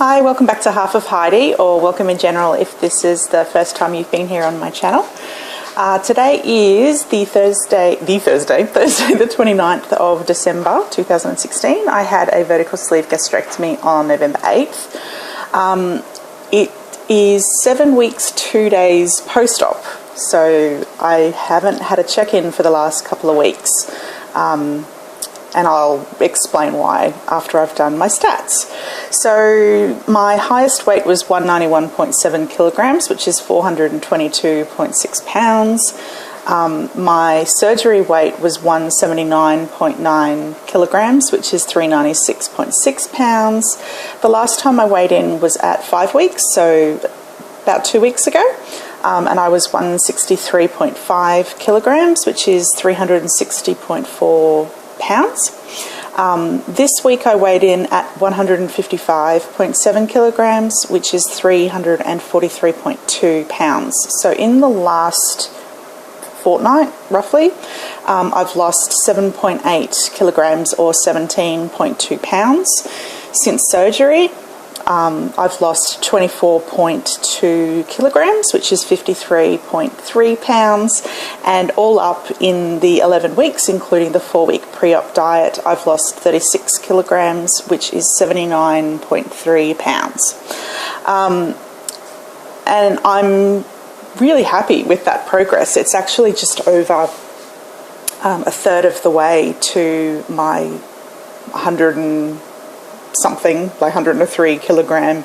Hi, welcome back to Half of Heidi, or welcome in general if this is the first time you've been here on my channel. Today is Thursday the 29th of December 2016. I had a vertical sleeve gastrectomy on November 8th. It is 7 weeks, 2 days post-op, so I haven't had a check-in for the last couple of weeks. And I'll explain why after I've done my stats. So my highest weight was 191.7 kilograms, which is 422.6 pounds. My surgery weight was 179.9 kilograms, which is 396.6 pounds. The last time I weighed in was at 5 weeks, so about 2 weeks ago. And I was 163.5 kilograms, which is 360.4 pounds. This week I weighed in at 155.7 kilograms, which is 343.2 pounds. So in the last fortnight, roughly, I've lost 7.8 kilograms or 17.2 pounds. Since surgery, I've lost 24.2 kilograms, which is 53.3 pounds, and all up in the 11 weeks, including the 4-week pre-op diet, I've lost 36 kilograms, which is 79.3 pounds. And I'm really happy with that progress. It's actually just over a third of the way to my 100 and something, like 103 kilogram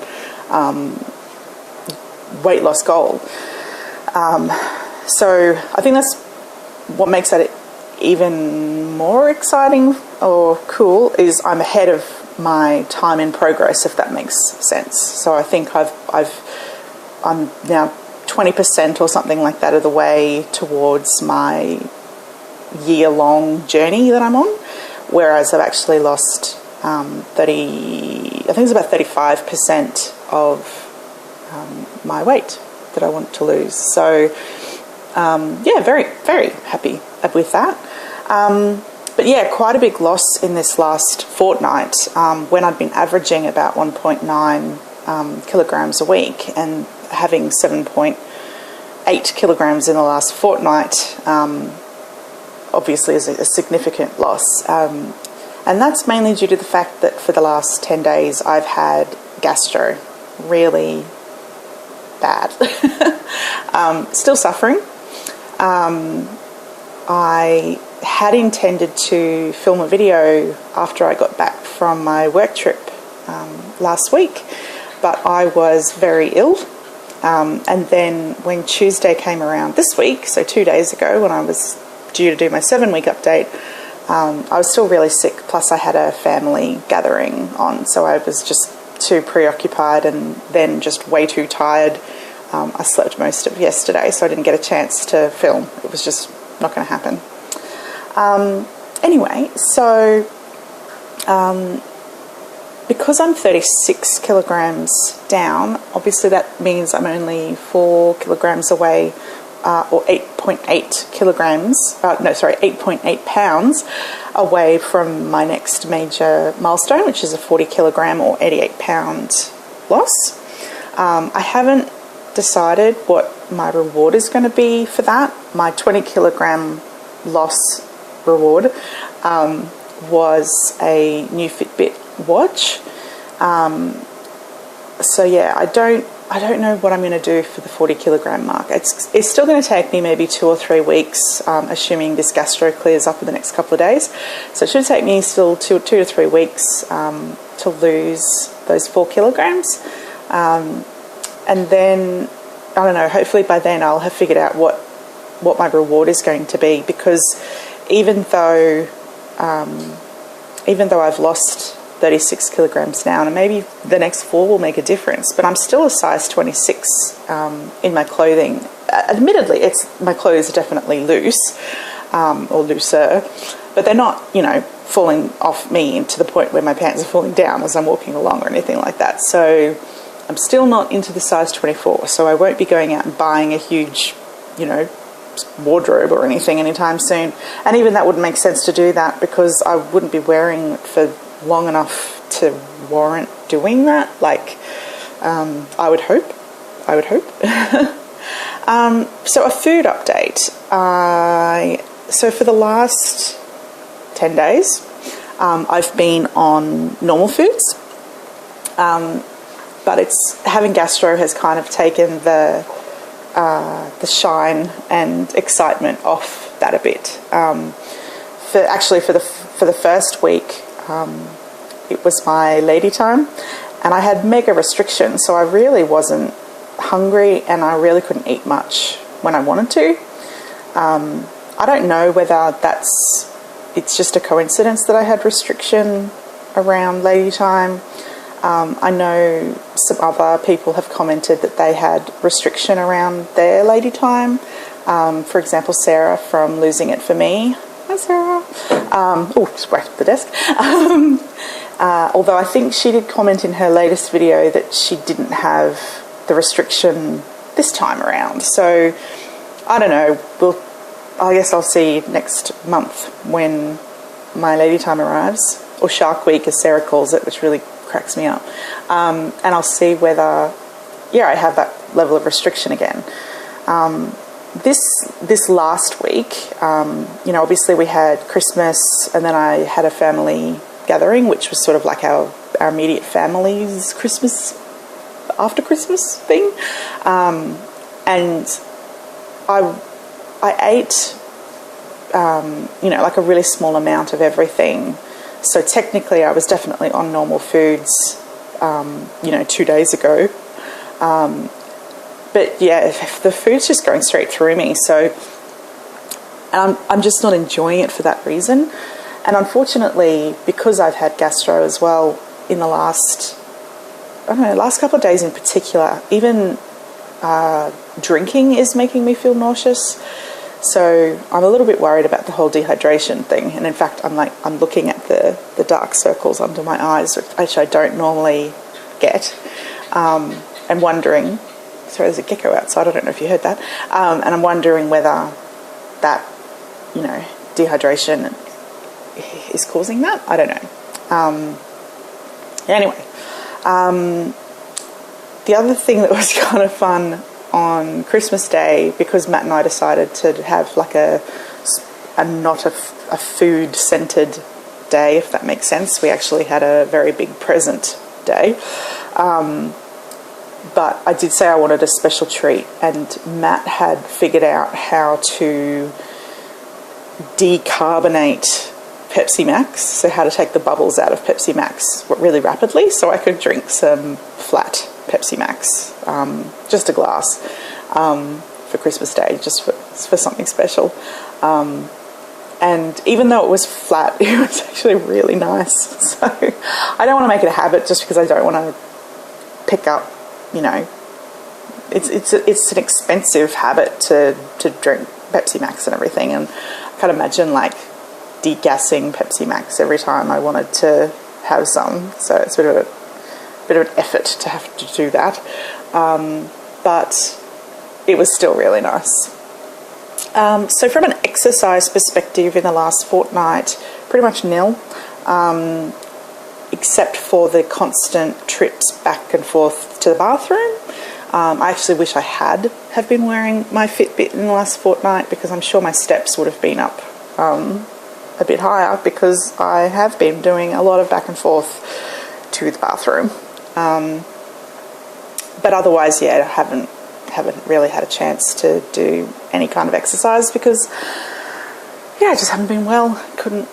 weight loss goal. So I think that's what makes that even more exciting or cool, is I'm ahead of my time in progress, if that makes sense. So I think I'm now 20% or something like that of the way towards my year-long journey that I'm on, whereas I've actually lost I think it's about 35% of my weight that I want to lose. So yeah, very, very happy with that. But yeah, quite a big loss in this last fortnight, when I'd been averaging about 1.9 kilograms a week, and having 7.8 kilograms in the last fortnight obviously is a significant loss. And that's mainly due to the fact that for the last 10 days I've had gastro, really bad. Still suffering. I had intended to film a video after I got back from my work trip last week, but I was very ill. And then when Tuesday came around this week, so 2 days ago, when I was due to do my 7-week update, I was still really sick, plus I had a family gathering on, so I was just too preoccupied and then just way too tired. I slept most of yesterday, so I didn't get a chance to film. It was just not going to happen. Anyway, so because I'm 36 kilograms down, obviously that means I'm only 4 kilograms away, or 8.8 kilograms, 8.8 pounds away from my next major milestone, which is a 40 kilogram or 88 pound loss. I haven't decided what my reward is going to be for that. My 20 kilogram loss reward was a new Fitbit watch. So yeah, I don't know what I'm going to do for the 40 kilogram mark. It's still going to take me maybe 2 or 3 weeks, assuming this gastro clears up in the next couple of days. So it should take me still two to 3 weeks to lose those 4 kilograms. And then, I don't know, hopefully by then I'll have figured out what my reward is going to be, because even though I've lost 36 kilograms now, and maybe the next 4 will make a difference, but I'm still a size 26 in my clothing. Admittedly, my clothes are definitely loose, or looser, but they're not, falling off me to the point where my pants are falling down as I'm walking along or anything like that. So I'm still not into the size 24, so I won't be going out and buying a huge, wardrobe or anything anytime soon. And even that wouldn't make sense to do that, because I wouldn't be wearing it for long enough to warrant doing that. Like, I would hope. So a food update. So for the last 10 days, I've been on normal foods, but having gastro has kind of taken the shine and excitement off that a bit. For the first week, it was my lady time, and I had mega restrictions, so I really wasn't hungry, and I really couldn't eat much when I wanted to. I don't know whether it's just a coincidence that I had restriction around lady time. I know some other people have commented that they had restriction around their lady time. For example, Sarah from Losing It For Me. Hi, Sarah. Just right at the desk. Although I think she did comment in her latest video that she didn't have the restriction this time around. So, I don't know. I guess I'll see next month when my lady time arrives, or Shark Week as Sarah calls it, which really cracks me up. And I'll see whether, I have that level of restriction again. This last week, obviously we had Christmas, and then I had a family gathering, which was sort of like our immediate family's Christmas, after Christmas thing. And I ate, like a really small amount of everything. So technically I was definitely on normal foods, 2 days ago. But yeah, the food's just going straight through me. So, and I'm just not enjoying it for that reason. And unfortunately, because I've had gastro as well in the last couple of days in particular, even drinking is making me feel nauseous. So I'm a little bit worried about the whole dehydration thing. And in fact, I'm looking at the dark circles under my eyes, which I don't normally get, and wondering, sorry, there's a gecko outside, I don't know if you heard that, and I'm wondering whether that, dehydration is causing that. I don't know. Anyway, the other thing that was kind of fun on Christmas Day, because Matt and I decided to have like not a food-centered day, if that makes sense. We actually had a very big present day. But I did say I wanted a special treat, and Matt had figured out how to decarbonate Pepsi Max, so how to take the bubbles out of Pepsi Max really rapidly, so I could drink some flat Pepsi Max, just a glass, for Christmas Day, just for something special. And even though it was flat, it was actually really nice. So I don't want to make it a habit just because I don't want to pick up, it's an expensive habit to drink Pepsi Max and everything, and I can't imagine like degassing Pepsi Max every time I wanted to have some. So it's a bit of an effort to have to do that, but it was still really nice. So from an exercise perspective in the last fortnight, pretty much nil, except for the constant trips back and forth to the bathroom. I actually wish I have been wearing my Fitbit in the last fortnight, because I'm sure my steps would have been up a bit higher, because I have been doing a lot of back and forth to the bathroom. But otherwise, I haven't really had a chance to do any kind of exercise, because I just haven't been well. Couldn't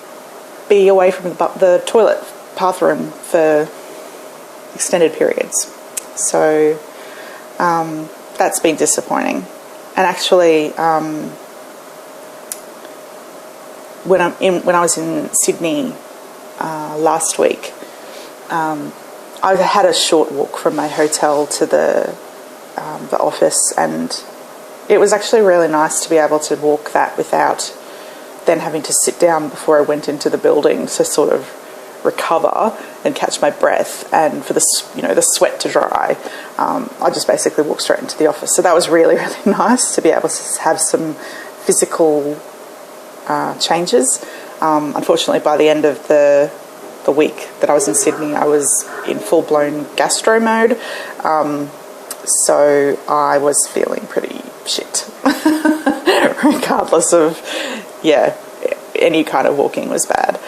be away from the toilet bathroom for extended periods. So that's been disappointing. And actually, when I was in Sydney last week, I had a short walk from my hotel to the office, and it was actually really nice to be able to walk that without then having to sit down before I went into the building to sort of recover and catch my breath, and for the sweat to dry. I just basically walked straight into the office. So that was really, really nice to be able to have some physical changes. Unfortunately, by the end of the week, that I was in Sydney, I was in full-blown gastro mode. So I was feeling pretty shit, regardless of, yeah, any kind of walking was bad.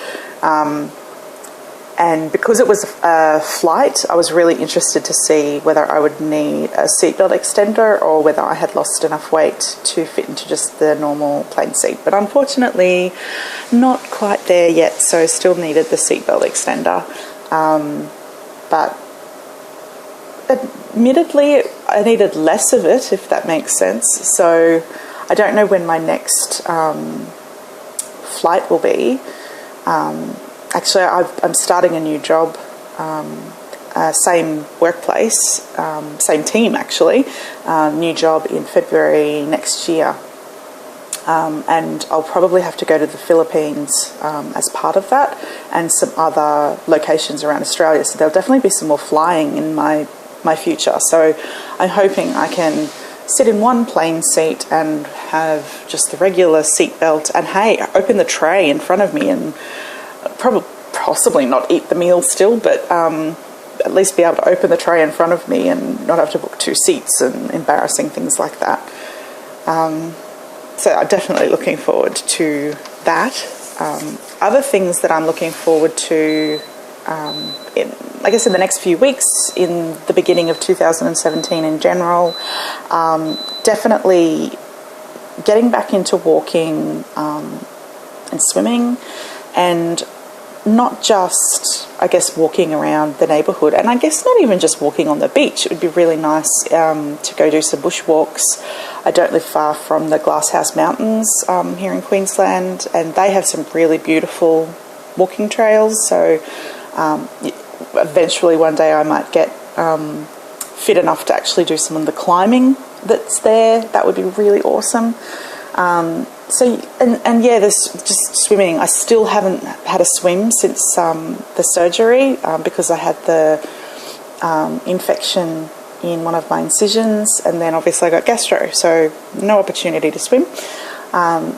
And because it was a flight, I was really interested to see whether I would need a seatbelt extender or whether I had lost enough weight to fit into just the normal plane seat. But unfortunately, not quite there yet, so still needed the seatbelt extender. But admittedly, I needed less of it, if that makes sense. So I don't know when my next flight will be. Actually, I'm starting a new job, same workplace, same team actually, new job in February next year. And I'll probably have to go to the Philippines as part of that, and some other locations around Australia. So there'll definitely be some more flying in my future. So I'm hoping I can sit in one plane seat and have just the regular seat belt, and hey, open the tray in front of me and possibly not eat the meal still, but at least be able to open the tray in front of me and not have to book 2 seats and embarrassing things like that. So I'm definitely looking forward to that. Other things that I'm looking forward to, I guess in the next few weeks, in the beginning of 2017 in general, definitely getting back into walking and swimming, and not just, I guess, walking around the neighbourhood, and I guess not even just walking on the beach. It would be really nice to go do some bushwalks. I don't live far from the Glasshouse Mountains here in Queensland, and they have some really beautiful walking trails. So eventually one day I might get fit enough to actually do some of the climbing that's there. That would be really awesome. So, and yeah, there's just swimming. I still haven't had a swim since the surgery because I had the infection in one of my incisions, and then obviously I got gastro, so no opportunity to swim.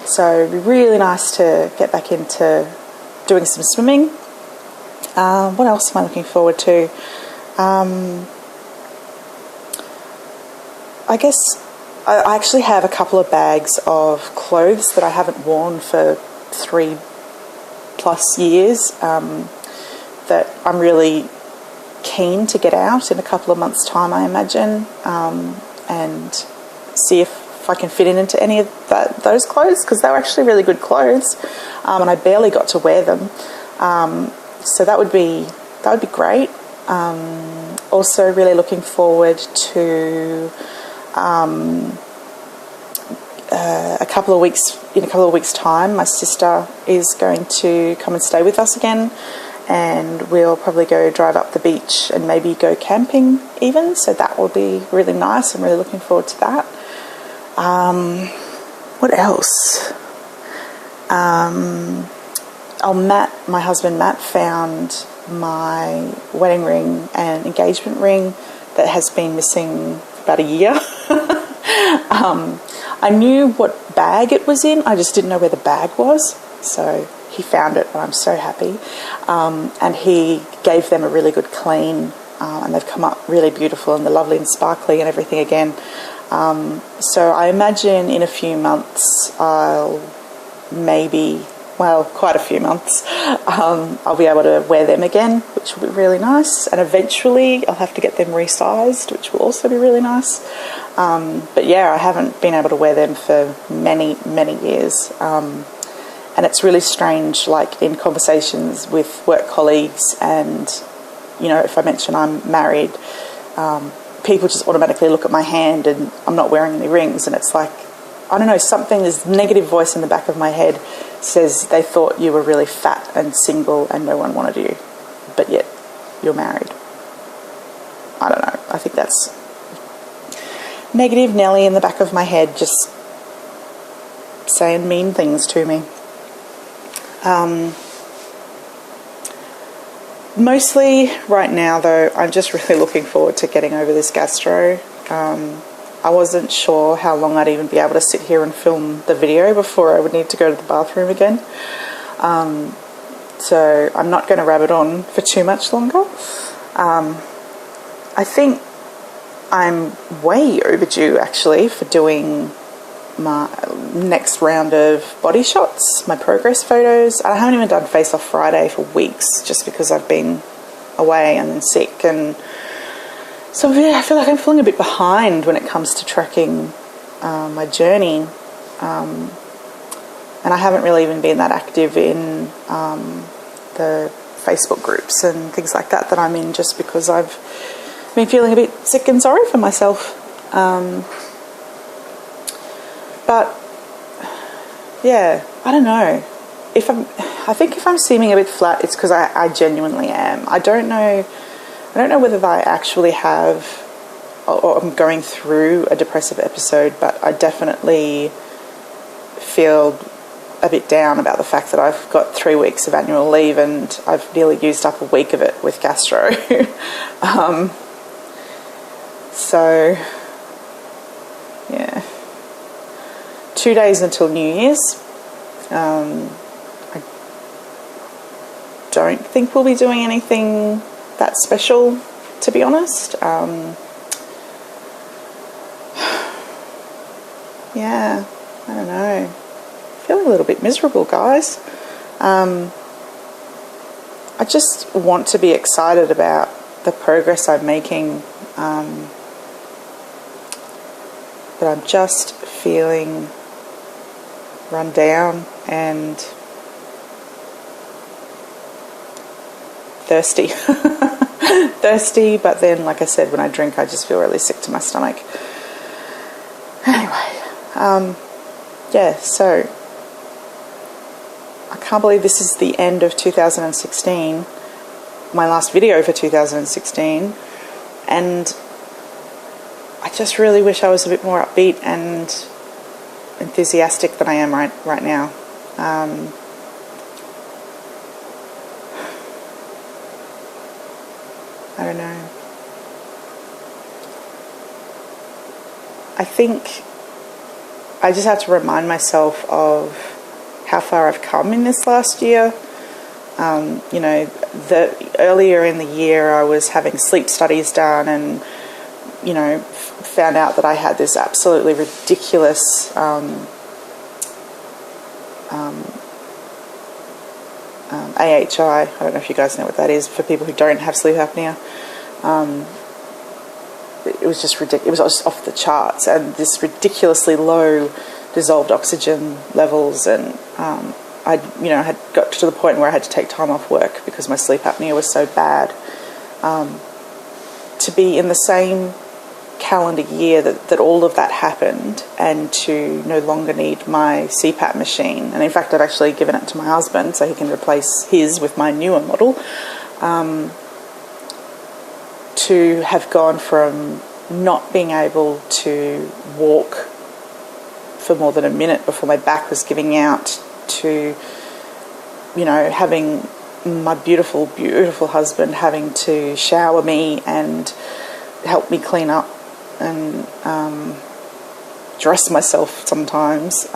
So it'd be really nice to get back into doing some swimming. What else am I looking forward to? I guess I actually have a couple of bags of clothes that I haven't worn for 3+ years that I'm really keen to get out in a couple of months' time, I imagine, and see if I can fit into any of those clothes, because they were actually really good clothes, and I barely got to wear them. So that would be great. Also, really looking forward to in a couple of weeks' time, my sister is going to come and stay with us again, and we'll probably go drive up the beach and maybe go camping even. So that will be really nice. I'm really looking forward to that. What else? My husband Matt found my wedding ring and engagement ring that has been missing about a year. I knew what bag it was in, I just didn't know where the bag was. So he found it, and I'm so happy. And he gave them a really good clean, and they've come up really beautiful, and they're lovely and sparkly and everything again. So I imagine in a few months, quite a few months, I'll be able to wear them again, which will be really nice. And eventually I'll have to get them resized, which will also be really nice. But yeah, I haven't been able to wear them for many, many years. And it's really strange, like in conversations with work colleagues, and, you know, if I mention I'm married, people just automatically look at my hand and I'm not wearing any rings. And it's like, I don't know, this negative voice in the back of my head says they thought you were really fat and single and no one wanted you, but yet you're married. I don't know. I think that's negative Nelly in the back of my head just saying mean things to me. Mostly right now, though, I'm just really looking forward to getting over this gastro. I wasn't sure how long I'd even be able to sit here and film the video before I would need to go to the bathroom again. So I'm not going to rabbit on for too much longer. I think I'm way overdue actually for doing my next round of body shots, my progress photos. I haven't even done Face Off Friday for weeks just because I've been away and then sick, and so yeah, I feel like I'm falling a bit behind when it comes to tracking my journey, and I haven't really even been that active in the Facebook groups and things like that I'm in, just because I've been feeling a bit sick and sorry for myself. But yeah, I don't know. I think if I'm seeming a bit flat, it's because I genuinely am. I don't know whether I actually have, or I'm going through a depressive episode, but I definitely feel a bit down about the fact that I've got 3 weeks of annual leave and I've nearly used up a week of it with Gastro. So yeah, 2 days until New Year's. I don't think we'll be doing anything that special, to be honest. Yeah, I don't know. I feel a little bit miserable, guys. I just want to be excited about the progress I'm making, but I'm just feeling run down and thirsty. Thirsty, but then, like I said, when I drink, I just feel really sick to my stomach. Anyway, yeah, so I can't believe this is the end of 2016, my last video for 2016, and I just really wish I was a bit more upbeat and enthusiastic than I am right now. I don't know. I think I just have to remind myself of how far I've come in this last year. You know, earlier in the year I was having sleep studies done, and you know, found out that I had this absolutely ridiculous AHI. I don't know if you guys know what that is for people who don't have sleep apnea. It was just ridiculous. It was just off the charts, and this ridiculously low dissolved oxygen levels, and I had got to the point where I had to take time off work because my sleep apnea was so bad. To be in the same calendar year that all of that happened, and to no longer need my CPAP machine, and in fact I've actually given it to my husband so he can replace his with my newer model, to have gone from not being able to walk for more than a minute before my back was giving out, to, you know, having my beautiful, beautiful husband having to shower me and help me clean up and dress myself sometimes.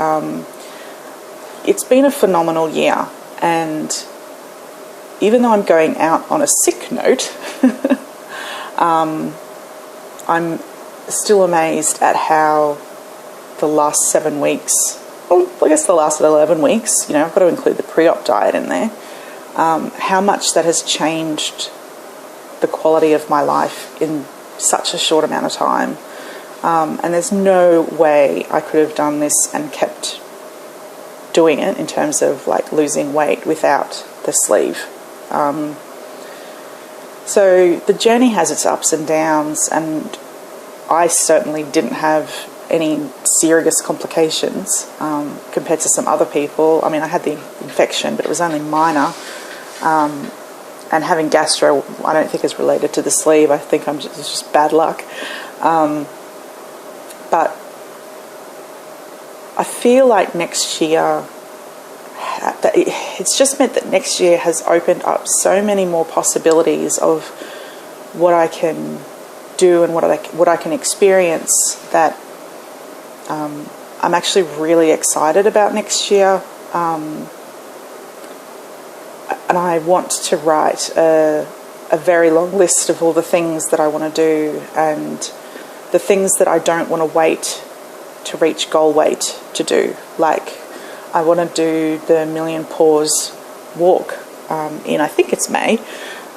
It's been a phenomenal year, and even though I'm going out on a sick note, I'm still amazed at how the last 7 weeks, well, I guess the last 11 weeks, you know, I've got to include the pre-op diet in there, how much that has changed the quality of my life in such a short amount of time. And there's no way I could have done this and kept doing it in terms of like losing weight without the sleeve. So the journey has its ups and downs, and I certainly didn't have any serious complications compared to some other people. I mean, I had the infection, but it was only minor. And having gastro, I don't think is related to the sleeve. I think it's just bad luck. But I feel like next year, it's just meant that next year has opened up so many more possibilities of what I can do and what I can experience, that I'm actually really excited about next year. and I want to write a very long list of all the things that I want to do and the things that I don't want to wait to reach goal weight to do. Like, I want to do the Million Paws walk in, I think it's May.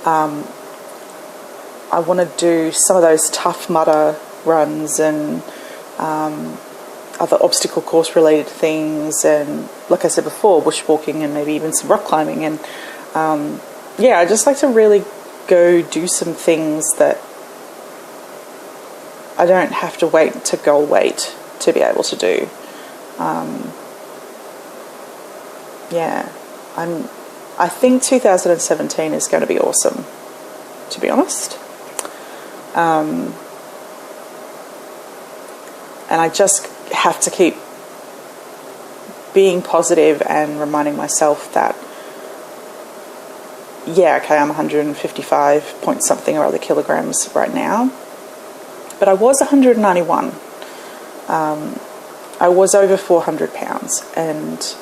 I want to do some of those Tough Mudder runs and other obstacle course related things, and like I said before, bushwalking and maybe even some rock climbing. And yeah, I just like to really go do some things that I don't have to wait to goal weight to be able to do. Yeah, I think 2017 is going to be awesome, to be honest. And I just have to keep being positive and reminding myself that, yeah, okay, I'm 155 point something or other kilograms right now, but I was 191. I was over 400 pounds, and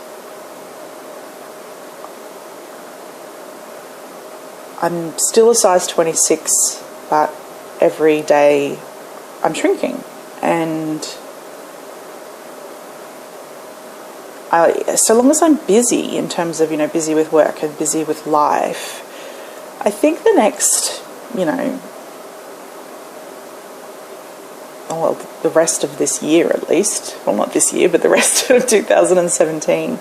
I'm still a size 26, but every day I'm shrinking. And so long as I'm busy in terms of, busy with work and busy with life, I think the next, well, the rest of this year at least, well, not this year, but the rest of 2017,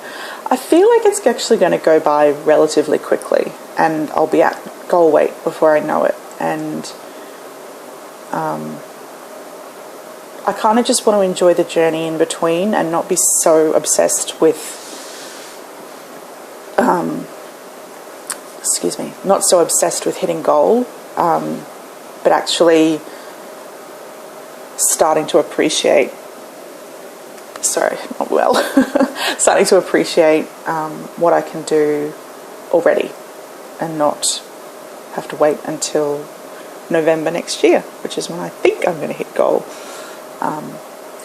I feel like it's actually going to go by relatively quickly, and I'll be at goal weight before I know it. And I kind of just want to enjoy the journey in between and not be so obsessed with, not so obsessed with hitting goal, but actually starting to appreciate, starting to appreciate what I can do already and not have to wait until November next year, which is when I think I'm going to hit goal.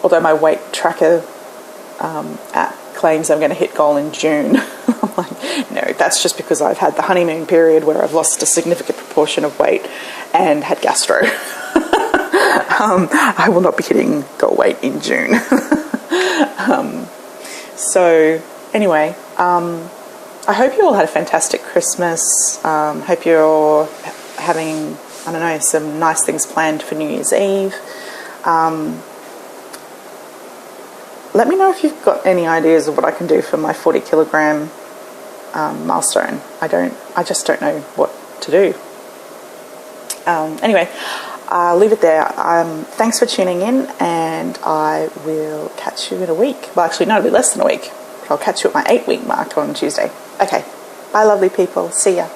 Although my weight tracker app claims I'm going to hit goal in June. I'm like, no, that's just because I've had the honeymoon period where I've lost a significant proportion of weight and had gastro. I will not be hitting goal weight in June. So anyway, I hope you all had a fantastic Christmas. Hope you're having, I don't know, some nice things planned for New Year's Eve. Let me know if you've got any ideas of what I can do for my 40 kilogram milestone. I just don't know what to do. Anyway, I'll leave it there. Thanks for tuning in, and I will catch you in a week. Well, actually, no, it'll be less than a week. I'll catch you at my 8-week mark on Tuesday. Okay, bye lovely people. See ya.